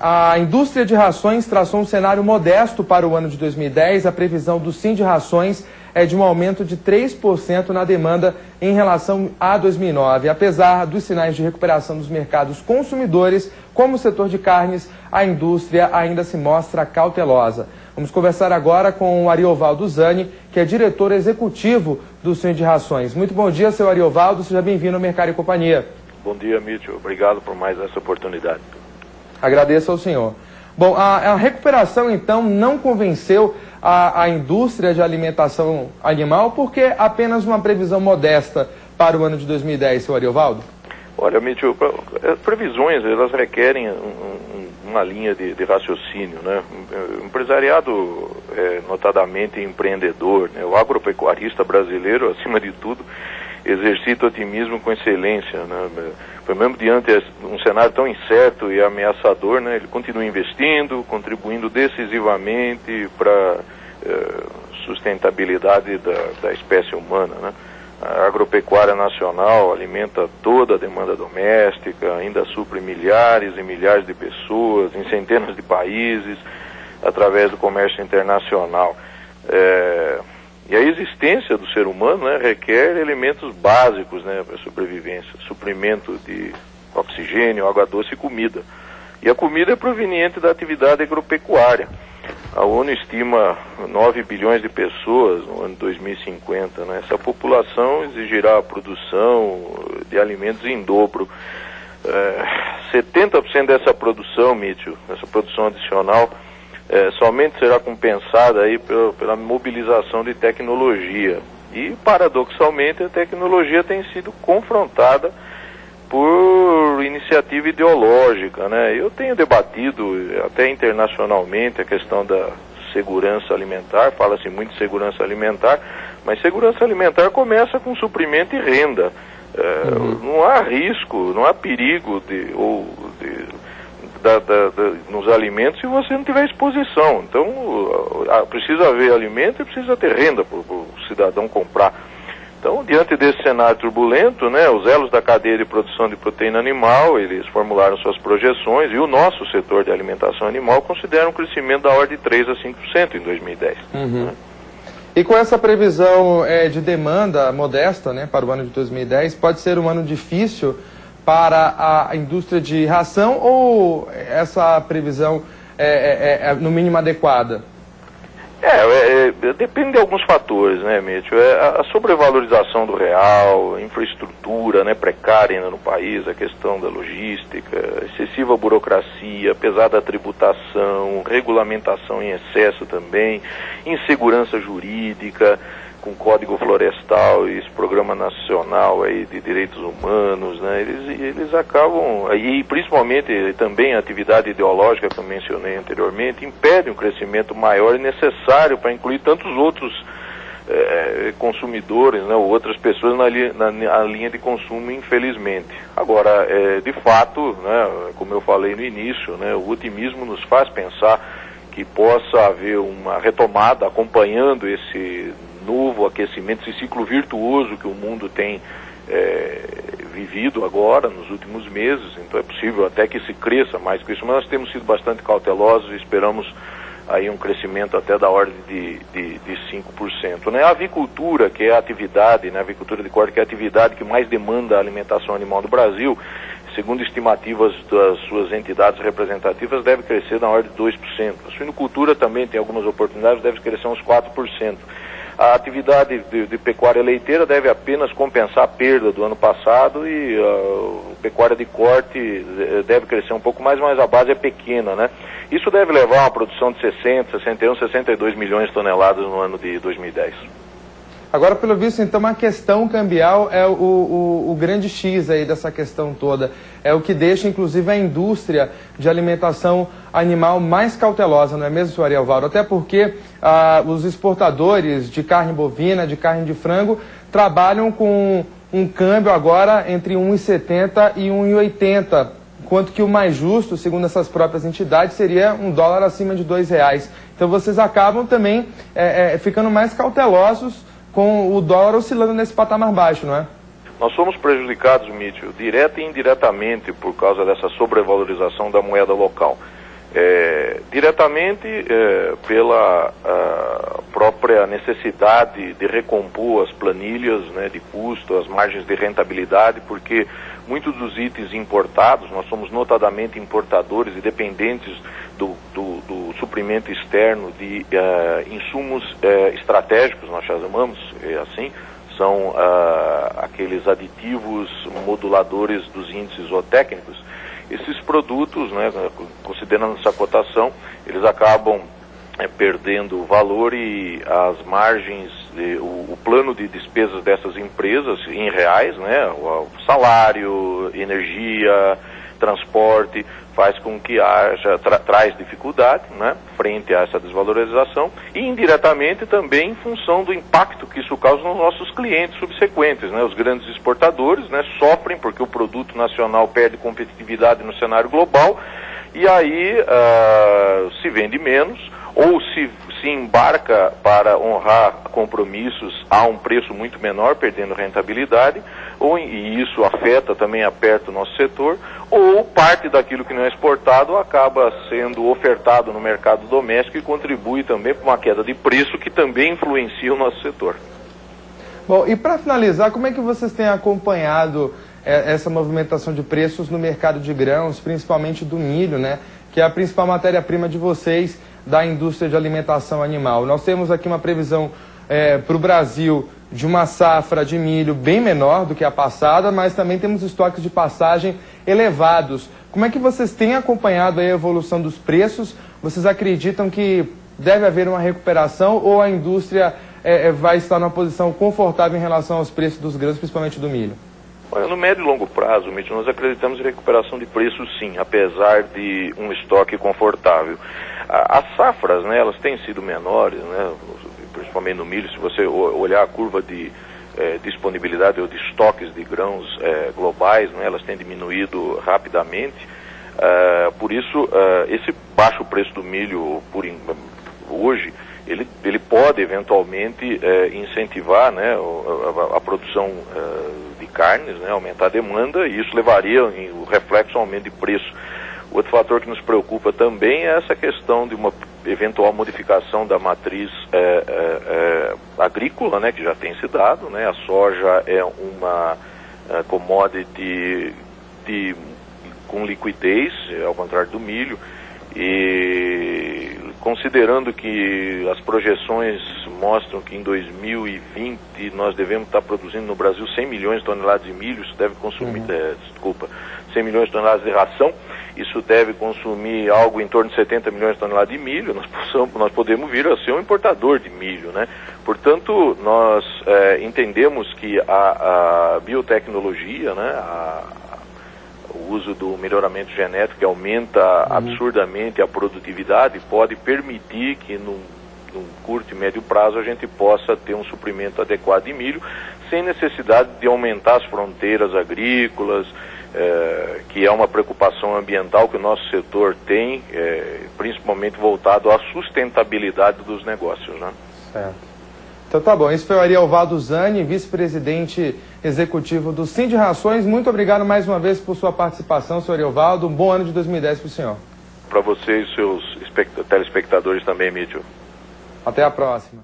A indústria de rações traçou um cenário modesto para o ano de 2010. A previsão do Sindicações é de um aumento de 3% na demanda em relação a 2009. Apesar dos sinais de recuperação dos mercados consumidores, como o setor de carnes, a indústria ainda se mostra cautelosa. Vamos conversar agora com o Ariovaldo Zani, que é diretor executivo do Sindicações. Muito bom dia, seu Ariovaldo. Seja bem-vindo ao Mercado e Companhia. Bom dia, Mitchell. Obrigado por mais essa oportunidade. Agradeço ao senhor. Bom, a recuperação, então, não convenceu a indústria de alimentação animal, porque apenas uma previsão modesta para o ano de 2010, seu Ariovaldo? Olha, Mitchell, previsões, elas requerem uma linha de raciocínio, né? O empresariado, notadamente empreendedor, né? O agropecuarista brasileiro, acima de tudo, exercita o otimismo com excelência, né? Mesmo diante de um cenário tão incerto e ameaçador, né? Ele continua investindo, contribuindo decisivamente para sustentabilidade da espécie humana, né? A agropecuária nacional alimenta toda a demanda doméstica, ainda supre milhares e milhares de pessoas em centenas de países através do comércio internacional. E a existência do ser humano, né, requer elementos básicos, né, para a sobrevivência: suprimento de oxigênio, água doce e comida. E a comida é proveniente da atividade agropecuária. A ONU estima 9 bilhões de pessoas no ano 2050. Né? Essa população exigirá a produção de alimentos em dobro. 70% dessa produção, Mitchell, essa produção adicional, somente será compensada aí pela mobilização de tecnologia. E, paradoxalmente, a tecnologia tem sido confrontada por iniciativa ideológica, né? Eu tenho debatido até internacionalmente a questão da segurança alimentar. Fala-se muito de segurança alimentar, mas segurança alimentar começa com suprimento e renda. Não há risco, não há perigo nos alimentos se você não tiver exposição. Então, precisa haver alimento e precisa ter renda para o cidadão comprar. Então, diante desse cenário turbulento, né, os elos da cadeia de produção de proteína animal, eles formularam suas projeções, e o nosso setor de alimentação animal considera um crescimento da ordem de 3 a 5% em 2010. Né? E com essa previsão de demanda modesta, né, para o ano de 2010, pode ser um ano difícil para a indústria de ração, ou essa previsão é no mínimo adequada? Depende de alguns fatores, né, Mitchell? A sobrevalorização do real, a infraestrutura, né, precária ainda no país, a questão da logística, excessiva burocracia, pesada tributação, regulamentação em excesso também, insegurança jurídica, com Código Florestal e esse Programa Nacional aí de Direitos Humanos, né, eles acabam, e principalmente também a atividade ideológica que eu mencionei anteriormente, impedem um crescimento maior e necessário para incluir tantos outros consumidores, né, ou outras pessoas na linha de consumo, infelizmente. Agora, de fato, né, como eu falei no início, né, o otimismo nos faz pensar que possa haver uma retomada acompanhando esse novo aquecimento, esse ciclo virtuoso que o mundo tem vivido agora, nos últimos meses. Então é possível até que se cresça mais que isso, mas nós temos sido bastante cautelosos e esperamos aí um crescimento até da ordem de 5%. Né? A avicultura, que é a atividade, né, a avicultura de corte, que é a atividade que mais demanda a alimentação animal do Brasil, segundo estimativas das suas entidades representativas, deve crescer na ordem de 2%. A suinocultura também tem algumas oportunidades, deve crescer uns 4%. A atividade de pecuária leiteira deve apenas compensar a perda do ano passado, e a pecuária de corte deve crescer um pouco mais, mas a base é pequena, né? Isso deve levar a uma produção de 60, 61, 62 milhões de toneladas no ano de 2010. Agora, pelo visto, então, a questão cambial é o grande X aí dessa questão toda. É o que deixa, inclusive, a indústria de alimentação animal mais cautelosa, não é mesmo, senhor Ariovaldo? Até porque os exportadores de carne bovina, de carne de frango, trabalham com um câmbio agora entre 1,70 e 1,80, enquanto que o mais justo, segundo essas próprias entidades, seria $1 acima de R$2. Então, vocês acabam também ficando mais cautelosos com o dólar oscilando nesse patamar baixo, não é? Nós somos prejudicados, Mitchell, direta e indiretamente por causa dessa sobrevalorização da moeda local. Diretamente pela própria necessidade de recompor as planilhas, né, de custo, as margens de rentabilidade, porque muitos dos itens importados, nós somos notadamente importadores e dependentes do suprimento externo de insumos estratégicos, nós chamamos assim, são aqueles aditivos moduladores dos índices zootécnicos. Esses produtos, né, considerando essa cotação, eles acabam perdendo valor e as margens, o plano de despesas dessas empresas em reais, né, o salário, energia, transporte, faz com que traz dificuldade, né, frente a essa desvalorização e indiretamente também em função do impacto que isso causa nos nossos clientes subsequentes, né, os grandes exportadores, né, sofrem porque o produto nacional perde competitividade no cenário global e aí se vende menos ou se embarca para honrar compromissos a um preço muito menor, perdendo rentabilidade, e isso aperta o nosso setor, ou parte daquilo que não é exportado acaba sendo ofertado no mercado doméstico e contribui também para uma queda de preço que também influencia o nosso setor. Bom, e para finalizar, como é que vocês têm acompanhado essa movimentação de preços no mercado de grãos, principalmente do milho, né, que é a principal matéria-prima de vocês da indústria de alimentação animal? Nós temos aqui uma previsão para o Brasil de uma safra de milho bem menor do que a passada, mas também temos estoques de passagem elevados. Como é que vocês têm acompanhado a evolução dos preços? Vocês acreditam que deve haver uma recuperação ou a indústria vai estar numa posição confortável em relação aos preços dos grãos, principalmente do milho? No médio e longo prazo, Mitch, nós acreditamos em recuperação de preços sim, apesar de um estoque confortável. As safras, né, elas têm sido menores, né, principalmente no milho. Se você olhar a curva de disponibilidade ou de estoques de grãos globais, né, elas têm diminuído rapidamente. Por isso, esse baixo preço do milho hoje, ele pode eventualmente incentivar, né, a produção de carnes, né, aumentar a demanda, e isso levaria o reflexo ao aumento de preço. Outro fator que nos preocupa também é essa questão de uma eventual modificação da matriz agrícola, né, que já tem se dado, né. A soja é uma commodity com liquidez, ao contrário do milho, e considerando que as projeções mostram que em 2020 nós devemos estar produzindo no Brasil 100 milhões de toneladas de milho, isso deve consumir, 100 milhões de toneladas de ração, isso deve consumir algo em torno de 70 milhões de toneladas de milho, nós podemos vir a ser um importador de milho, né? Portanto, nós entendemos que a biotecnologia, né, o uso do melhoramento genético que aumenta absurdamente a produtividade pode permitir que num curto e médio prazo a gente possa ter um suprimento adequado de milho sem necessidade de aumentar as fronteiras agrícolas, que é uma preocupação ambiental que o nosso setor tem, principalmente voltado à sustentabilidade dos negócios, né? Certo. Então tá bom, esse foi o Ariovaldo Zani, vice-presidente executivo do Sindicações. Muito obrigado mais uma vez por sua participação, senhor Ariovaldo. Um bom ano de 2010 para o senhor. Para você e seus telespectadores também, Mídio. Até a próxima.